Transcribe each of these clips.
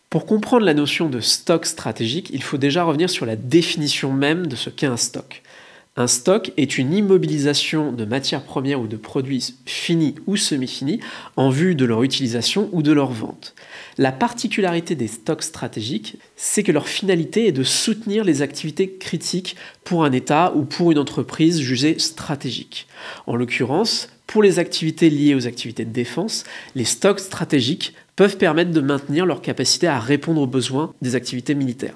Pour comprendre la notion de stock stratégique, il faut déjà revenir sur la définition même de ce qu'est un stock. Un stock est une immobilisation de matières premières ou de produits finis ou semi-finis en vue de leur utilisation ou de leur vente. La particularité des stocks stratégiques, c'est que leur finalité est de soutenir les activités critiques pour un État ou pour une entreprise jugée stratégique. En l'occurrence, pour les activités liées aux activités de défense, les stocks stratégiques peuvent permettre de maintenir leur capacité à répondre aux besoins des activités militaires.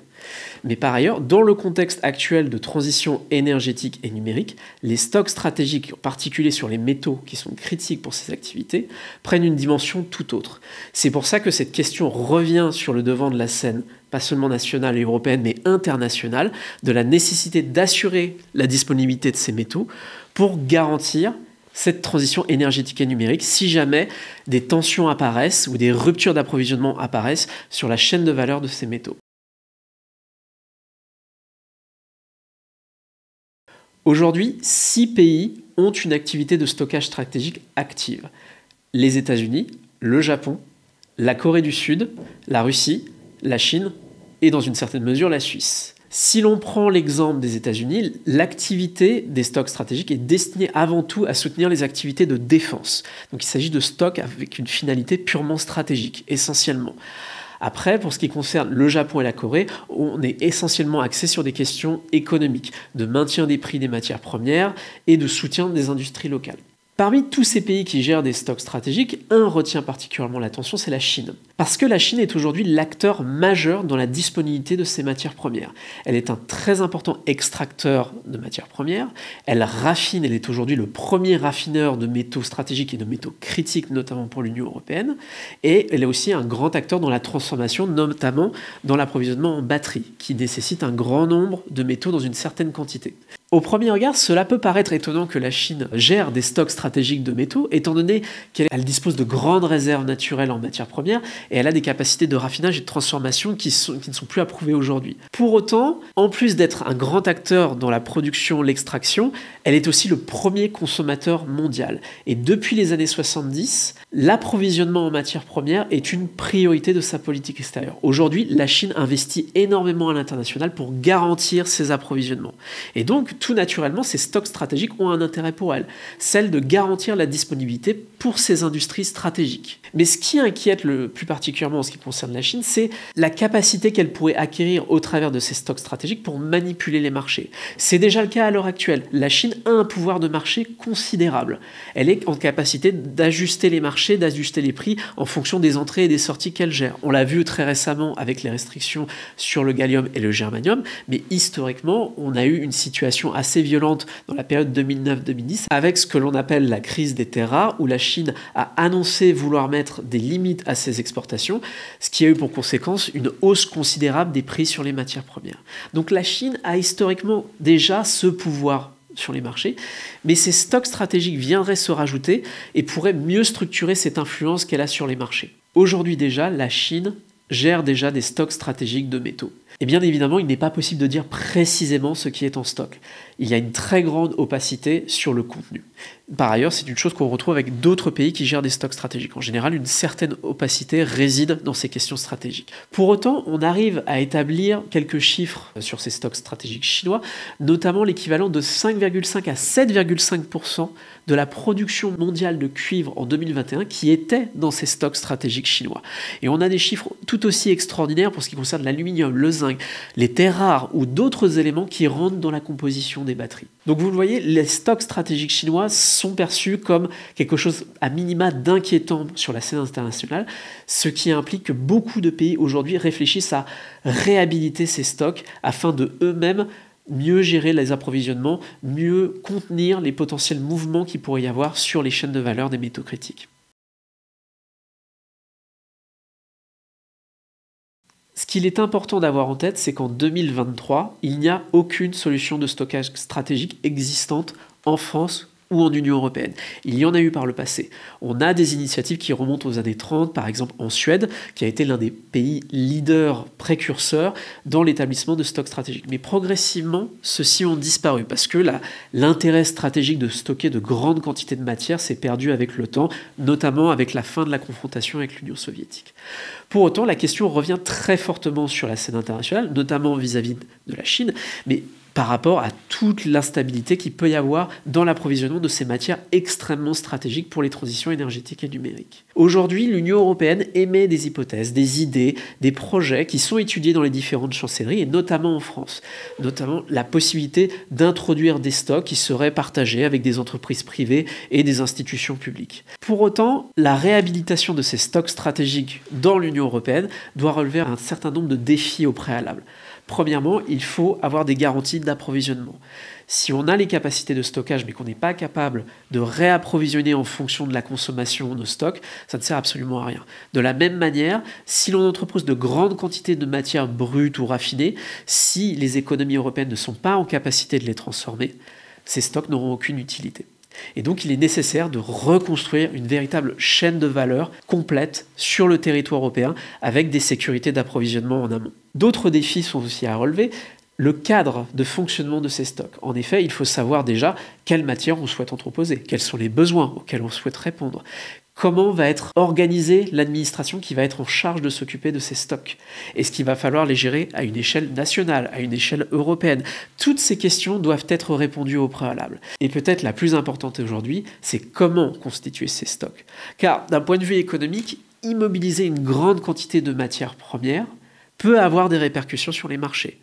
Mais par ailleurs, dans le contexte actuel de transition énergétique et numérique, les stocks stratégiques, en particulier sur les métaux qui sont critiques pour ces activités, prennent une dimension tout autre. C'est pour ça que cette question revient sur le devant de la scène, pas seulement nationale et européenne, mais internationale, de la nécessité d'assurer la disponibilité de ces métaux pour garantir cette transition énergétique et numérique si jamais des tensions apparaissent ou des ruptures d'approvisionnement apparaissent sur la chaîne de valeur de ces métaux. Aujourd'hui, 6 pays ont une activité de stockage stratégique active. Les États-Unis, le Japon, la Corée du Sud, la Russie, la Chine et dans une certaine mesure la Suisse. Si l'on prend l'exemple des États-Unis, l'activité des stocks stratégiques est destinée avant tout à soutenir les activités de défense. Donc il s'agit de stocks avec une finalité purement stratégique, essentiellement. Après, pour ce qui concerne le Japon et la Corée, on est essentiellement axé sur des questions économiques, de maintien des prix des matières premières et de soutien des industries locales. Parmi tous ces pays qui gèrent des stocks stratégiques, un retient particulièrement l'attention, c'est la Chine. Parce que la Chine est aujourd'hui l'acteur majeur dans la disponibilité de ces matières premières. Elle est un très important extracteur de matières premières, elle raffine, elle est aujourd'hui le premier raffineur de métaux stratégiques et de métaux critiques, notamment pour l'Union européenne, et elle est aussi un grand acteur dans la transformation, notamment dans l'approvisionnement en batteries, qui nécessite un grand nombre de métaux dans une certaine quantité. Au premier regard, cela peut paraître étonnant que la Chine gère des stocks stratégiques de métaux, étant donné qu'elle dispose de grandes réserves naturelles en matières premières et elle a des capacités de raffinage et de transformation qui ne sont plus approuvées aujourd'hui. Pour autant, en plus d'être un grand acteur dans la production, l'extraction, elle est aussi le premier consommateur mondial. Et depuis les années 70, l'approvisionnement en matières premières est une priorité de sa politique extérieure. Aujourd'hui, la Chine investit énormément à l'international pour garantir ses approvisionnements. Et donc, tout naturellement, ces stocks stratégiques ont un intérêt pour elle, celle de garantir la disponibilité pour ces industries stratégiques. Mais ce qui inquiète le plus particulièrement en ce qui concerne la Chine, c'est la capacité qu'elle pourrait acquérir au travers de ces stocks stratégiques pour manipuler les marchés. C'est déjà le cas à l'heure actuelle. La Chine a un pouvoir de marché considérable. Elle est en capacité d'ajuster les marchés, d'ajuster les prix en fonction des entrées et des sorties qu'elle gère. On l'a vu très récemment avec les restrictions sur le gallium et le germanium, mais historiquement, on a eu une situation assez violente dans la période 2009-2010 avec ce que l'on appelle la crise des terres rares, où la Chine a annoncé vouloir mettre des limites à ses exportations, ce qui a eu pour conséquence une hausse considérable des prix sur les matières premières. Donc la Chine a historiquement déjà ce pouvoir sur les marchés, mais ces stocks stratégiques viendraient se rajouter et pourraient mieux structurer cette influence qu'elle a sur les marchés. Aujourd'hui déjà, la Chine gère déjà des stocks stratégiques de métaux. Et bien évidemment, il n'est pas possible de dire précisément ce qui est en stock. Il y a une très grande opacité sur le contenu. Par ailleurs, c'est une chose qu'on retrouve avec d'autres pays qui gèrent des stocks stratégiques. En général, une certaine opacité réside dans ces questions stratégiques. Pour autant, on arrive à établir quelques chiffres sur ces stocks stratégiques chinois, notamment l'équivalent de 5,5 à 7,5% de la production mondiale de cuivre en 2021 qui était dans ces stocks stratégiques chinois. Et on a des chiffres tout aussi extraordinaires pour ce qui concerne l'aluminium, le zinc, les terres rares ou d'autres éléments qui rentrent dans la composition des batteries. Donc vous le voyez, les stocks stratégiques chinois sont perçus comme quelque chose à minima d'inquiétant sur la scène internationale, ce qui implique que beaucoup de pays aujourd'hui réfléchissent à réhabiliter ces stocks afin de eux-mêmes mieux gérer les approvisionnements, mieux contenir les potentiels mouvements qu'il pourrait y avoir sur les chaînes de valeur des métaux critiques. Ce qu'il est important d'avoir en tête, c'est qu'en 2023, il n'y a aucune solution de stockage stratégique existante en France ou en Union européenne. Il y en a eu par le passé. On a des initiatives qui remontent aux années 30, par exemple en Suède, qui a été l'un des pays leaders précurseurs dans l'établissement de stocks stratégiques. Mais progressivement, ceux-ci ont disparu parce que l'intérêt stratégique de stocker de grandes quantités de matière s'est perdu avec le temps, notamment avec la fin de la confrontation avec l'Union soviétique. Pour autant, la question revient très fortement sur la scène internationale, notamment vis-à-vis de la Chine, mais par rapport à toute l'instabilité qu'il peut y avoir dans l'approvisionnement de ces matières extrêmement stratégiques pour les transitions énergétiques et numériques. Aujourd'hui, l'Union européenne émet des hypothèses, des idées, des projets qui sont étudiés dans les différentes chancelleries, et notamment en France. Notamment la possibilité d'introduire des stocks qui seraient partagés avec des entreprises privées et des institutions publiques. Pour autant, la réhabilitation de ces stocks stratégiques dans l'Union européenne doit relever un certain nombre de défis au préalable. Premièrement, il faut avoir des garanties d'approvisionnement. Si on a les capacités de stockage mais qu'on n'est pas capable de réapprovisionner en fonction de la consommation nos stocks, ça ne sert absolument à rien. De la même manière, si l'on entrepose de grandes quantités de matières brutes ou raffinées, si les économies européennes ne sont pas en capacité de les transformer, ces stocks n'auront aucune utilité. Et donc il est nécessaire de reconstruire une véritable chaîne de valeur complète sur le territoire européen avec des sécurités d'approvisionnement en amont. D'autres défis sont aussi à relever. Le cadre de fonctionnement de ces stocks. En effet, il faut savoir déjà quelles matières on souhaite entreposer, quels sont les besoins auxquels on souhaite répondre. Comment va être organisée l'administration qui va être en charge de s'occuper de ces stocks? Est-ce qu'il va falloir les gérer à une échelle nationale, à une échelle européenne? Toutes ces questions doivent être répondues au préalable. Et peut-être la plus importante aujourd'hui, c'est comment constituer ces stocks. Car d'un point de vue économique, immobiliser une grande quantité de matières premières peut avoir des répercussions sur les marchés,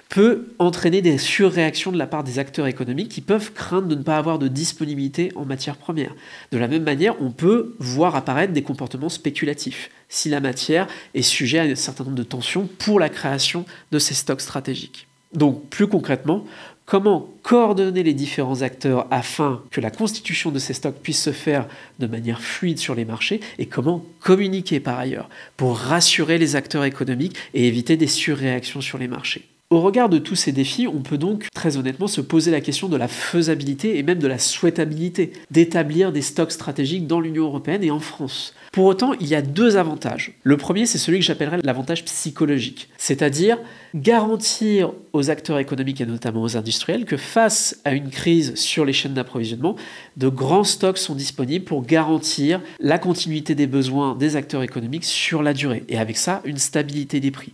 peut entraîner des surréactions de la part des acteurs économiques qui peuvent craindre de ne pas avoir de disponibilité en matières premières. De la même manière, on peut voir apparaître des comportements spéculatifs si la matière est sujet à un certain nombre de tensions pour la création de ces stocks stratégiques. Donc, plus concrètement, comment coordonner les différents acteurs afin que la constitution de ces stocks puisse se faire de manière fluide sur les marchés et comment communiquer par ailleurs pour rassurer les acteurs économiques et éviter des surréactions sur les marchés. Au regard de tous ces défis, on peut donc très honnêtement se poser la question de la faisabilité et même de la souhaitabilité d'établir des stocks stratégiques dans l'Union européenne et en France. Pour autant, il y a deux avantages. Le premier, c'est celui que j'appellerais l'avantage psychologique, c'est-à-dire garantir aux acteurs économiques et notamment aux industriels que face à une crise sur les chaînes d'approvisionnement, de grands stocks sont disponibles pour garantir la continuité des besoins des acteurs économiques sur la durée et avec ça, une stabilité des prix.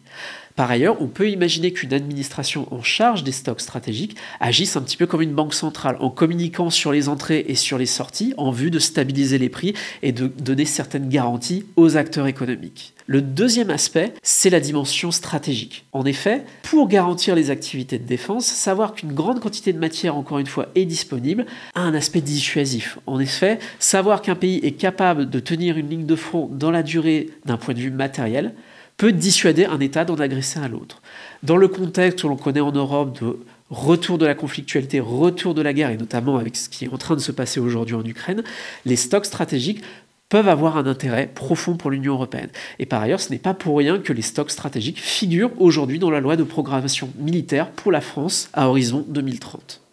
Par ailleurs, on peut imaginer qu'une administration en charge des stocks stratégiques agisse un petit peu comme une banque centrale, en communiquant sur les entrées et sur les sorties en vue de stabiliser les prix et de donner certaines garanties aux acteurs économiques. Le deuxième aspect, c'est la dimension stratégique. En effet, pour garantir les activités de défense, savoir qu'une grande quantité de matière, encore une fois, est disponible, a un aspect dissuasif. En effet, savoir qu'un pays est capable de tenir une ligne de front dans la durée d'un point de vue matériel, peut dissuader un État d'en agresser un autre. Dans le contexte où l'on connaît en Europe de retour de la conflictualité, retour de la guerre, et notamment avec ce qui est en train de se passer aujourd'hui en Ukraine, les stocks stratégiques peuvent avoir un intérêt profond pour l'Union européenne. Et par ailleurs, ce n'est pas pour rien que les stocks stratégiques figurent aujourd'hui dans la loi de programmation militaire pour la France à horizon 2030.